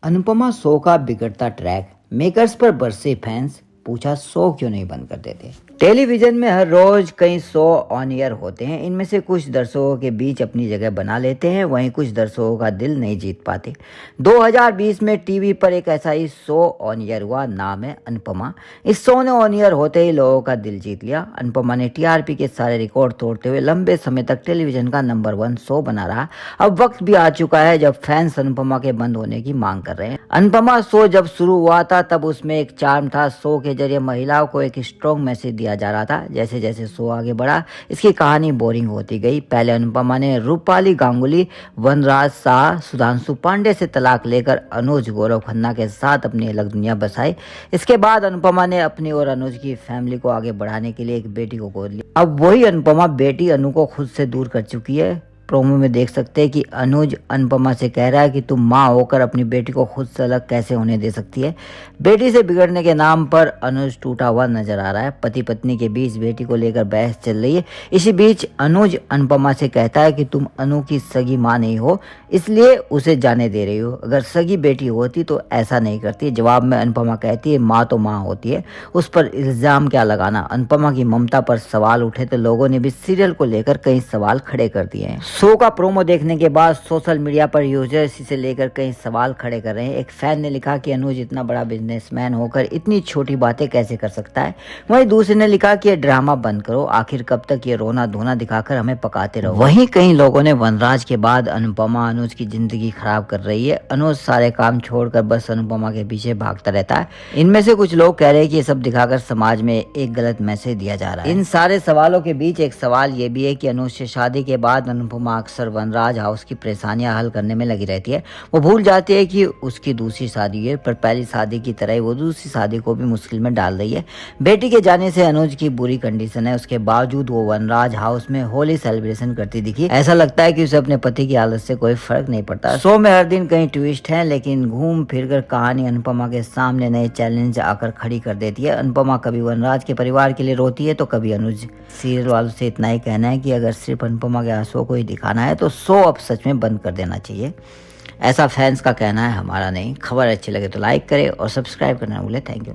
Anupama show का बिगड़ता track, makers पर बरसे फैंस, पूछा शो क्यों नहीं बंद कर देते। टेलीविजन में हर रोज कई शो ऑन एयर होते हैं। इनमें से कुछ दर्शकों के बीच अपनी जगह बना लेते हैं, वहीं कुछ दर्शकों का दिल नहीं जीत पाते। 2020 में टीवी पर एक ऐसा ही शो ऑन एयर हुआ, नाम है अनुपमा। इस शो ने ऑन एयर होते ही लोगों का दिल जीत लिया। अनुपमा ने टीआरपी के सारे रिकॉर्ड तोड़ते हुए लंबे समय तक टेलीविजन का नंबर 1 शो बना रहा। अब वक्त भी आ चुका है जब फैंस अनुपमा के बंद होने की मांग कर रहे हैं। अनुपमा शो जब शुरू हुआ था तब उसमें एक चार्म था। शो के जरिए महिलाओं को एक स्ट्रॉन्ग मैसेज दिया जा रहा था। जैसे जैसे शो आगे बढ़ा इसकी कहानी बोरिंग होती गई। पहले अनुपमा ने रूपाली गांगुली, वनराज शाह, सुधांशु पांडे से तलाक लेकर अनुज गौरव खन्ना के साथ अपनी अलग दुनिया बसाई। इसके बाद अनुपमा ने अपनी और अनुज की फैमिली को आगे बढ़ाने के लिए एक बेटी को गोद लिया। अब वही अनुपमा बेटी अनु को खुद से दूर कर चुकी है। प्रोमो में देख सकते हैं कि अनुज अनुपमा से कह रहा है कि तुम माँ होकर अपनी बेटी को खुद से अलग कैसे होने दे सकती है। बेटी से बिगड़ने के नाम पर अनुज टूटा हुआ नजर आ रहा है। पति पत्नी के बीच बेटी को लेकर बहस चल रही है। इसी बीच अनुज अनुपमा से कहता है कि तुम अनु की सगी माँ नहीं हो, इसलिए उसे जाने दे रही हो। अगर सगी बेटी होती तो ऐसा नहीं करती। जवाब में अनुपमा कहती है माँ तो माँ होती है, उस पर इल्जाम क्या लगाना। अनुपमा की ममता पर सवाल उठे तो लोगों ने भी सीरियल को लेकर कई सवाल खड़े कर दिए हैं। शो का प्रोमो देखने के बाद सोशल मीडिया पर यूजर्स इसे लेकर कई सवाल खड़े कर रहे हैं। एक फैन ने लिखा कि अनुज इतना बड़ा बिजनेसमैन होकर इतनी छोटी बातें कैसे कर सकता है। वहीं दूसरे ने लिखा कि ये ड्रामा बंद करो, आखिर कब तक ये रोना धोना दिखाकर हमें पकाते रहो। वहीं कई लोगों ने वनराज के बाद अनुपमा अनुज की जिंदगी खराब कर रही है। अनुज सारे काम छोड़कर बस अनुपमा के पीछे भागता रहता है। इनमें से कुछ लोग कह रहे हैं कि ये सब दिखाकर समाज में एक गलत मैसेज दिया जा रहा है। इन सारे सवालों के बीच एक सवाल ये भी है कि अनुज से शादी के बाद अनुपमा अक्सर वनराज हाउस की परेशानियां हल करने में लगी रहती है। वो भूल जाती है कि उसकी दूसरी शादी है, पर पहली शादी की तरह वो दूसरी शादी को भी मुश्किल में डाल रही है। बेटी के जाने से अनुज की बुरी कंडीशन है, उसके बावजूद वो वनराज हाउस में होली सेलिब्रेशन करती दिखी। ऐसा लगता है कि उसे अपने पति की हालत से कोई फर्क नहीं पड़ता। शो में हर दिन कई ट्विस्ट हैं, लेकिन घूम फिर कर कहानी अनुपमा के सामने नए चैलेंज आकर खड़ी कर देती है। अनुपमा कभी वनराज के परिवार के लिए रोती है तो कभी अनुज। सीरियल वालों से इतना ही कहना है कि अगर सिर्फ अनुपमा के आंसुओं को ही दिखाना है तो शो अब सच में बंद कर देना चाहिए। ऐसा फैंस का कहना है, हमारा नहीं। खबर अच्छी लगे तो लाइक करें और सब्सक्राइब करना ना भूलें। Thank you.